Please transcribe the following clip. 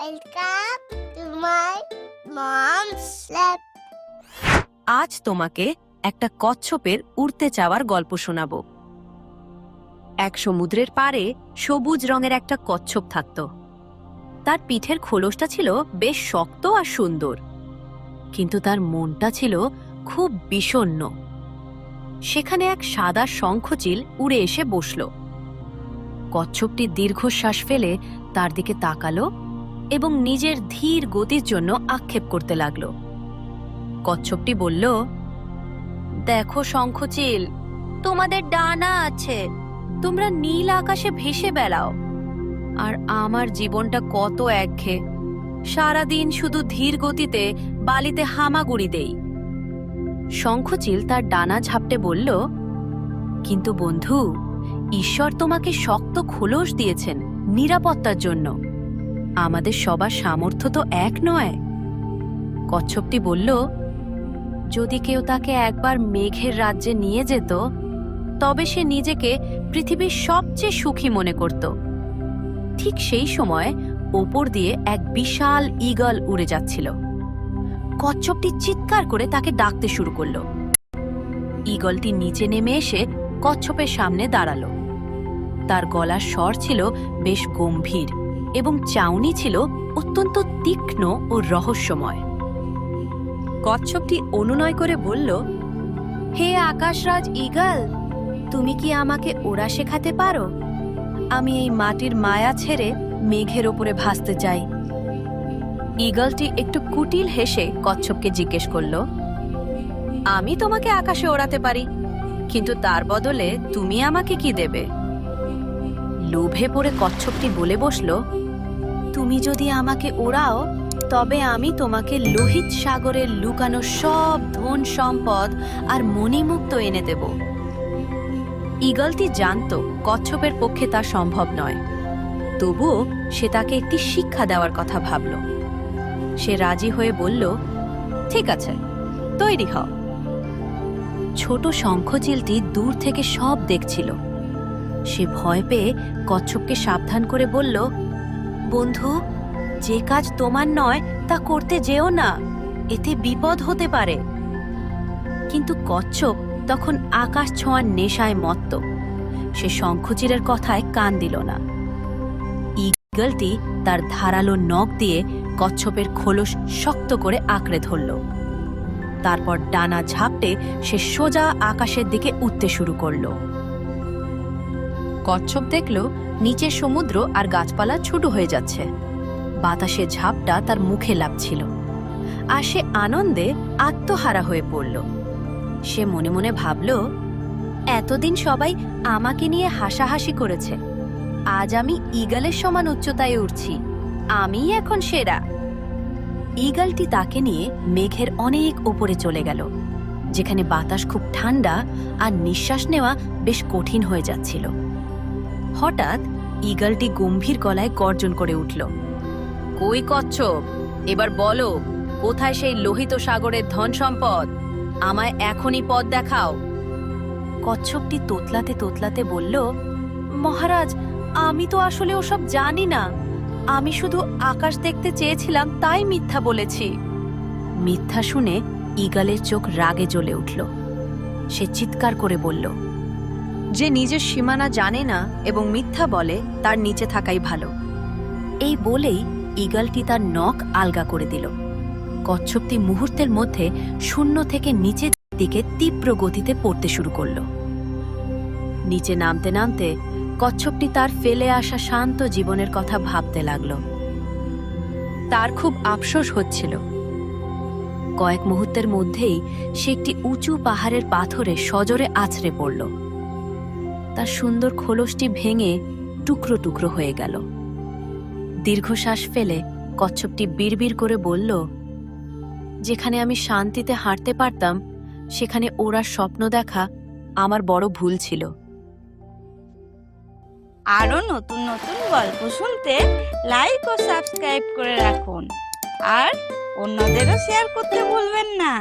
Welcome to my mom's lab. আজ তোমাকে একটা কচ্ছপের উড়তে যাওয়ার গল্প শোনাবো। এক সমুদ্রের পাড়ে সবুজ রঙের একটা কচ্ছপ থাকত। তার পিঠের খোলসটা ছিল বেশ শক্ত আর সুন্দর, কিন্তু তার মনটা ছিল খুব বিষণ্ণ। সেখানে এক সাদা শঙ্খচিল উড়ে এসে বসল। কচ্ছপটি দীর্ঘশ্বাস ফেলে তার দিকে তাকালো এবং নিজের ধীর গতির জন্য আক্ষেপ করতে লাগল। কচ্ছপটি বলল, দেখো শঙ্খচিল, তোমাদের ডানা আছে, তোমরা নীল আকাশে ভেসে বেড়াও, আর আমার জীবনটা কত একঘেয়ে। সারাদিন শুধু ধীর গতিতে বালিতে হামাগুড়ি দেই। শঙ্খচিল তার ডানা ঝাপটে বলল, কিন্তু বন্ধু, ঈশ্বর তোমাকে শক্ত খোলস দিয়েছেন নিরাপত্তার জন্য। আমাদের সবার সামর্থ্য তো এক নয়। কচ্ছপটি বলল, যদি কেউ তাকে একবার মেঘের রাজ্যে নিয়ে যেত, তবে সে নিজেকে পৃথিবীর সবচেয়ে সুখী মনে করত। ঠিক সেই সময় ওপর দিয়ে এক বিশাল ঈগল উড়ে যাচ্ছিল। কচ্ছপটি চিৎকার করে তাকে ডাকতে শুরু করল। ঈগলটি নিচে নেমে এসে কচ্ছপের সামনে দাঁড়ালো। তার গলার স্বর ছিল বেশ গম্ভীর এবং চাউনি ছিল অত্যন্ত তীক্ষ্ণ ও রহস্যময়। কচ্ছপটি অনুনয় করে বলল, হে আকাশরাজ ঈগল, তুমি কি আমাকে ওড়া শেখাতে পারো? আমি এই মাটির মায়া ছেড়ে মেঘের ওপরে ভাসতে চাই। ঈগলটি একটু কুটিল হেসে কচ্ছপকে জিজ্ঞেস করল, আমি তোমাকে আকাশে ওড়াতে পারি, কিন্তু তার বদলে তুমি আমাকে কি দেবে? লোভে পড়ে কচ্ছপটি বলে বসল, তুমি যদি আমাকে ওড়াও, তবে আমি তোমাকে লোহিত সাগরের লুকানো সব ধন সম্পদ আর মণিমুক্ত এনে দেব। ঈগলটি জানত কচ্ছপের পক্ষে তা সম্ভব নয়, তবুও সে তাকে একটি শিক্ষা দেওয়ার কথা ভাবল। সে রাজি হয়ে বলল, ঠিক আছে, তৈরি হও। ছোট শঙ্খচিলটি দূর থেকে সব দেখছিল। সে ভয় পেয়ে কচ্ছপকে সাবধান করে বলল, বন্ধু, যে কাজ তোমার নয় তা করতে যেও না, এতে বিপদ হতে পারে। কিন্তু কচ্ছপ তখন আকাশ ছোঁয়ার নেশায় মত্ত। সে শঙ্খচিলের কথায় কান দিল না। ঈগলটি তার ধারালো নখ দিয়ে কচ্ছপের খোলস শক্ত করে আঁকড়ে ধরল। তারপর ডানা ঝাপটে সে সোজা আকাশের দিকে উঠতে শুরু করল। কচ্ছপ দেখল নিচে সমুদ্র আর গাছপালা ছোট হয়ে যাচ্ছে। বাতাসে ঝাপটা তার মুখে লাগছিল, আর সে আনন্দে আত্মহারা হয়ে পড়ল। সে মনে মনে ভাবল, এতদিন সবাই আমাকে নিয়ে হাসাহাসি করেছে, আজ আমি ঈগলের সমান উচ্চতায় উঠছি, আমিই এখন সেরা। ঈগলটি তাকে নিয়ে মেঘের অনেক ওপরে চলে গেল, যেখানে বাতাস খুব ঠান্ডা আর নিঃশ্বাস নেওয়া বেশ কঠিন হয়ে যাচ্ছিল। হঠাৎ ঈগলটি গম্ভীর গলায় গর্জন করে উঠল, কই কচ্ছপ, এবার বলো, কোথায় সেই লোহিত সাগরের ধন সম্পদ? আমায় এখনই পথ দেখাও। কচ্ছপটি তোতলাতে তোতলাতে বলল, মহারাজ, আমি তো আসলে ওসব জানি না। আমি শুধু আকাশ দেখতে চেয়েছিলাম, তাই মিথ্যা বলেছি। মিথ্যা শুনে ঈগলের চোখ রাগে জ্বলে উঠল। সে চিৎকার করে বলল, যে নিজের সীমানা জানে না এবং মিথ্যা বলে, তার নিচে থাকাই ভালো। এই বলেই ঈগলটি তার নখ আলগা করে দিল। কচ্ছপটি মুহূর্তের মধ্যে শূন্য থেকে নিচের দিকে তীব্র গতিতে পড়তে শুরু করল। নিচে নামতে নামতে কচ্ছপটি তার ফেলে আসা শান্ত জীবনের কথা ভাবতে লাগল। তার খুব আফসোস হচ্ছিল। কয়েক মুহূর্তের মধ্যেই সে একটি উঁচু পাহাড়ের পাথরে সজোরে আছড়ে পড়ল। তার সুন্দর খোলসটি ভেঙে টুকরো টুকরো হয়ে গেল। দীর্ঘশ্বাস ফেলে কচ্ছপটি বিড়বিড় করে বলল, যেখানে আমি শান্তিতে হাঁটতে পারতাম, সেখানে ওড়ার স্বপ্ন দেখা আমার বড় ভুল ছিল। আরো নতুন নতুন গল্প শুনতে লাইক ও সাবস্ক্রাইব করে রাখুন, আর অন্যদেরও শেয়ার করতে ভুলবেন না।